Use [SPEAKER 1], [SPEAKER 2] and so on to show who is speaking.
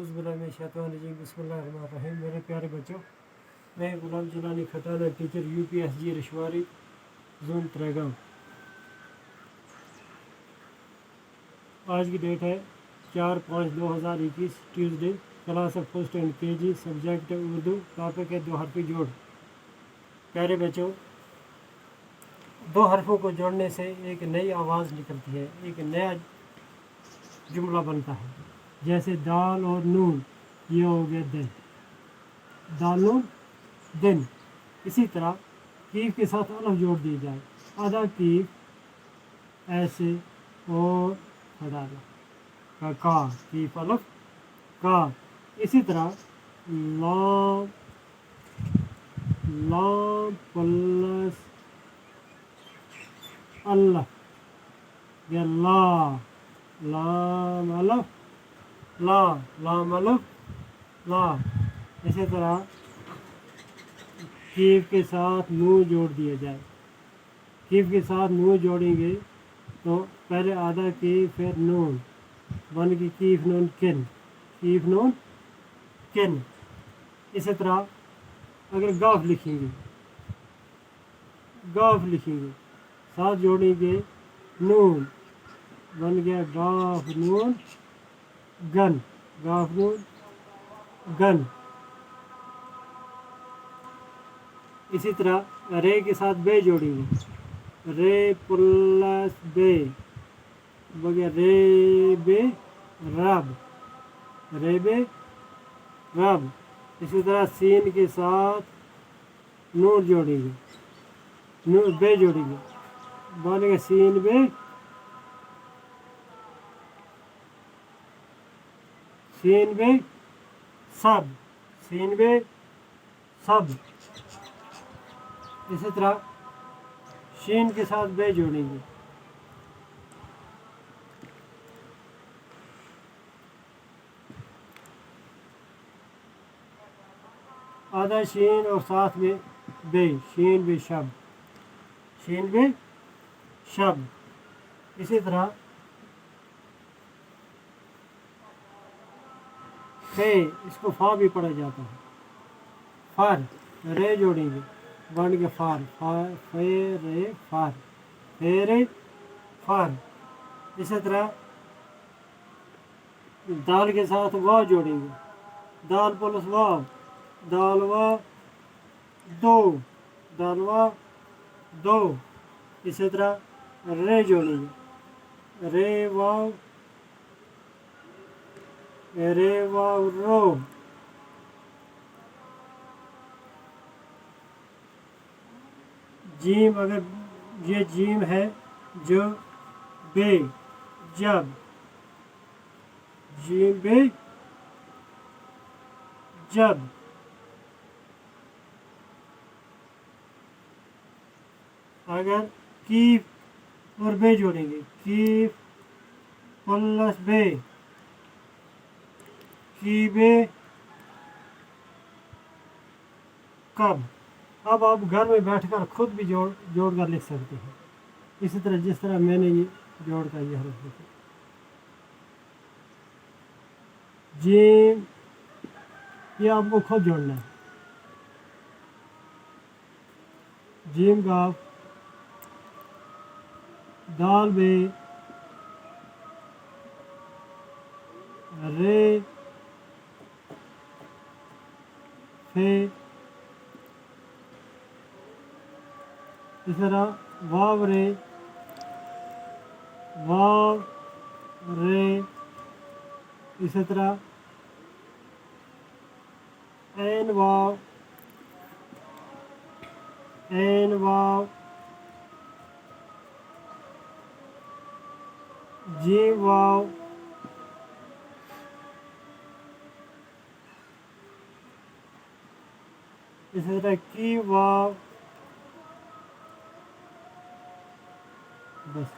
[SPEAKER 1] औज़ुबिल्लाहिमिनश्शैतानिर्रजीम बिस्मिल्लाहिर्रहमानिर्रहीम। मेरे प्यारे बच्चों, मैं गुलाम जिलानी खटाना टीचर UPSG रिशवारी जोन त्रेगाम। आज की डेट है 4/5/2021 Tuesday. Class of first and KG, subject है उर्दू, टॉपिक है दो हरफी जोड़। प्यारे बच्चों, दो हरफों को जोड़ने से एक नई आवाज़ निकलती है, एक नया जुमला बनता है। जैसे दाल और नून, ये हो गया दिन, दाल नून दिन। इसी तरह कीफ के साथ अलफ जोड़ दी जाए, आधा कीफ ऐसे और खड़ा का कीफ अलफ का। इसी तरह लाम लाम प्लस अल्लाह या ला लाम अलफ ला लाम अलफ ला। इसी तरह कीफ के साथ नून जोड़ दिया जाए। कीफ के साथ नून जोड़ेंगे तो पहले आधा कीफ फिर नून बन की कीफ नून किन, कीफ नून किन। इसी तरह अगर गाफ लिखेंगे, गाफ लिखेंगे साथ जोड़ेंगे नून, बन गया गाफ नून गन, गाफ नून गन। इसी तरह रे के साथ बे जोड़ेंगे, रे प्लस बे बगैर रे बे रब, रे बे रब। इसी तरह सीन के साथ नून जोड़ेंगे, नून बे जोड़ेंगे, बनेगा सीन बे सीन बे सब, सीन बे सब। इसी तरह शीन के साथ बे जोड़ेंगे, आधा शीन और साथ में बे, शीन बे शब, शीन बे शब। इसी तरह फे, इसको फा भी पढ़ा जाता है, फार रे जोड़ेंगे, बन के फार, फार फे रे फार, फे रे फार। इसी तरह दाल के साथ वाव जोड़ेंगे, दाल प्लस वाव, दाल वाव दो, दाल वाव दो। इसी तरह रे जोड़ेंगे, रे वाव रो। जीम, अगर ये जीम है जो बे जब, जीम बे जब। अगर कीफ और बे जोड़ेंगे, कीफ प्लस बे, की बे कब। अब आप घर में बैठकर खुद भी जोड़ कर लिख सकते हैं, इसी तरह जिस तरह मैंने ये जोड़ कर ये हरफ लिखा। जीम, ये आपको खुद जोड़ना है। जीम गाफ, दाल बे रे फे। इस तरह वाव रे वाव रे। इसी तरह एन वाव एन वाव, जी वाव, इसी तरह की वाव। बस।